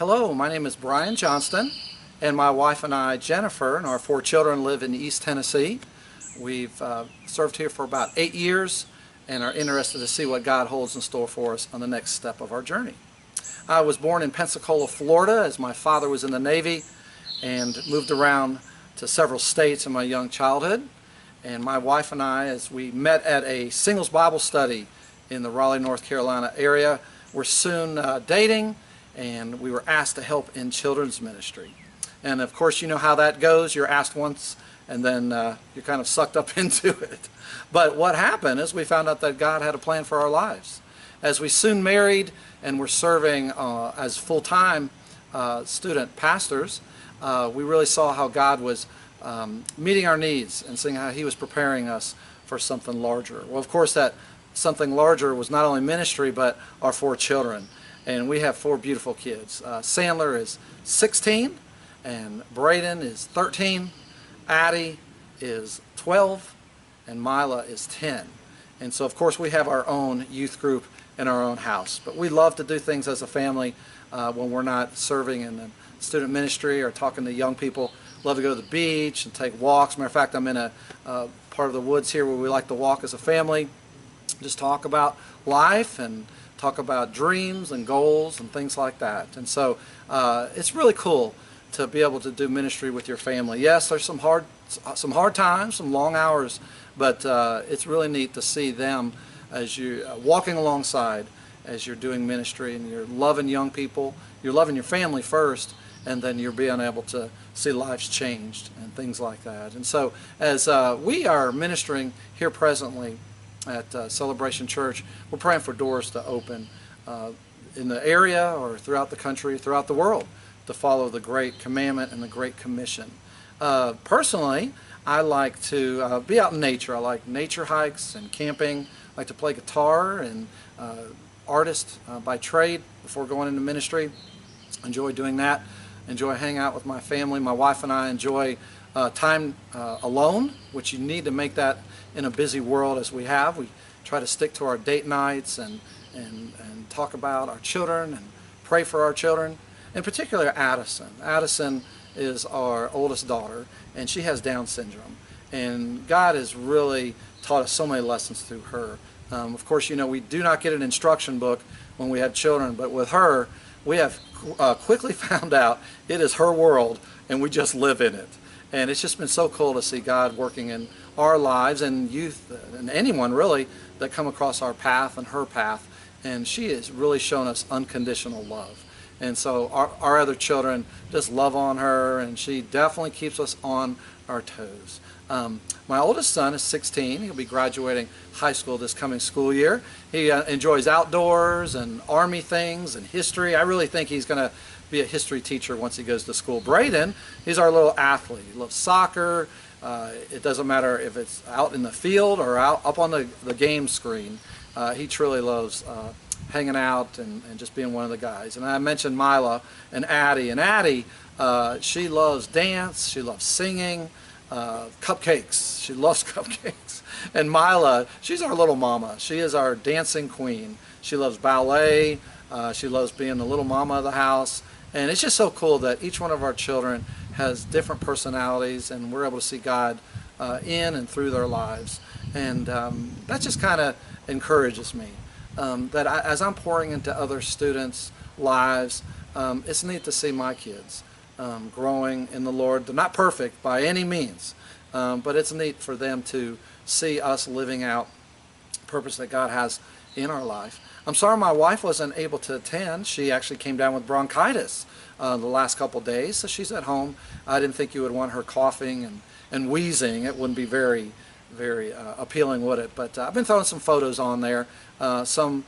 Hello, my name is Brian Johnston, and my wife and I, Jennifer, and our 4 children live in East Tennessee. We've served here for about 8 years and are interested to see what God holds in store for us on the next step of our journey. I was born in Pensacola, Florida, as my father was in the Navy, and moved around to several states in my young childhood. And my wife and I, as we met at a singles Bible study in the Raleigh, North Carolina area, were soon dating, and we were asked to help in children's ministry. And of course, you know how that goes. You're asked once, and then you're kind of sucked up into it. But what happened is we found out that God had a plan for our lives. As we soon married and were serving as full-time student pastors, we really saw how God was meeting our needs and seeing how He was preparing us for something larger. Well, of course, that something larger was not only ministry, but our 4 children. And we have 4 beautiful kids. Sandler is 16, and Braden is 13, Addie is 12, and Mila is 10. And so, of course, we have our own youth group in our own house. But we love to do things as a family when we're not serving in the student ministry or talking to young people. Love to go to the beach and take walks. Matter of fact, I'm in a part of the woods here where we like to walk as a family, just talk about life and talk about dreams and goals and things like that. And so it's really cool to be able to do ministry with your family. Yes, there's some hard times, some long hours, but it's really neat to see them as you walking alongside as you're doing ministry, and you're loving young people, you're loving your family first, and then you're being able to see lives changed and things like that. And so as we are ministering here presently at Celebration Church, we're praying for doors to open in the area or throughout the country, throughout the world, to follow the Great Commandment and the Great Commission. Personally, I like to be out in nature. I like nature hikes and camping. I like to play guitar, and artist by trade before going into ministry. Enjoy doing that. Enjoy hanging out with my family. My wife and I enjoy time alone, which you need to make that in a busy world as we have. We try to stick to our date nights and talk about our children and pray for our children. In particular, Addison. Addison is our oldest daughter, and she has Down syndrome. And God has really taught us so many lessons through her. Of course, you know, we do not get an instruction book when we have children, but with her, we have quickly found out it is her world, and we just live in it. And it's just been so cool to see God working in our lives, and youth, and anyone really that come across our path and her path. And she has really shown us unconditional love. And so our other children just love on her, and she definitely keeps us on our toes. My oldest son is 16. He'll be graduating high school this coming school year. He enjoys outdoors and Army things and history. I really think he's going to be a history teacher once he goes to school. Braden, he's our little athlete. He loves soccer. It doesn't matter if it's out in the field or out up on the game screen. He truly loves hanging out and just being one of the guys. And I mentioned Mila and Addie. And Addie, she loves dance. She loves singing. Cupcakes. She loves cupcakes. And Mila, she's our little mama. She is our dancing queen. She loves ballet. She loves being the little mama of the house. And it's just so cool that each one of our children has different personalities, and we're able to see God in and through their lives. And that just kind of encourages me. That as I'm pouring into other students' lives, it's neat to see my kids growing in the Lord. They're not perfect by any means, but it's neat for them to see us living out the purpose that God has in our life. I'm sorry my wife wasn't able to attend. She actually came down with bronchitis the last couple days, so she's at home. I didn't think you would want her coughing and wheezing. It wouldn't be very appealing, would it? But I've been throwing some photos on there, some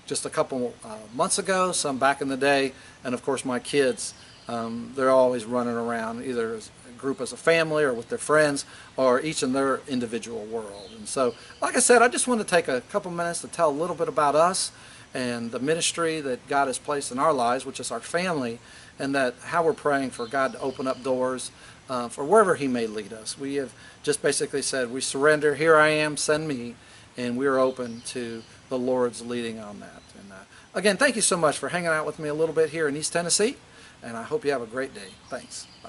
just a couple months ago, some back in the day, and of course my kids. They're always running around, either as a group as a family or with their friends, or each in their individual world. And so, like I said, I just want to take a couple minutes to tell a little bit about us and the ministry that God has placed in our lives, which is our family, and that how we're praying for God to open up doors for wherever He may lead us. We have just basically said, we surrender, here I am, send me, and we're open to the Lord's leading on that. And again, thank you so much for hanging out with me a little bit here in East Tennessee, and I hope you have a great day. Thanks. Bye.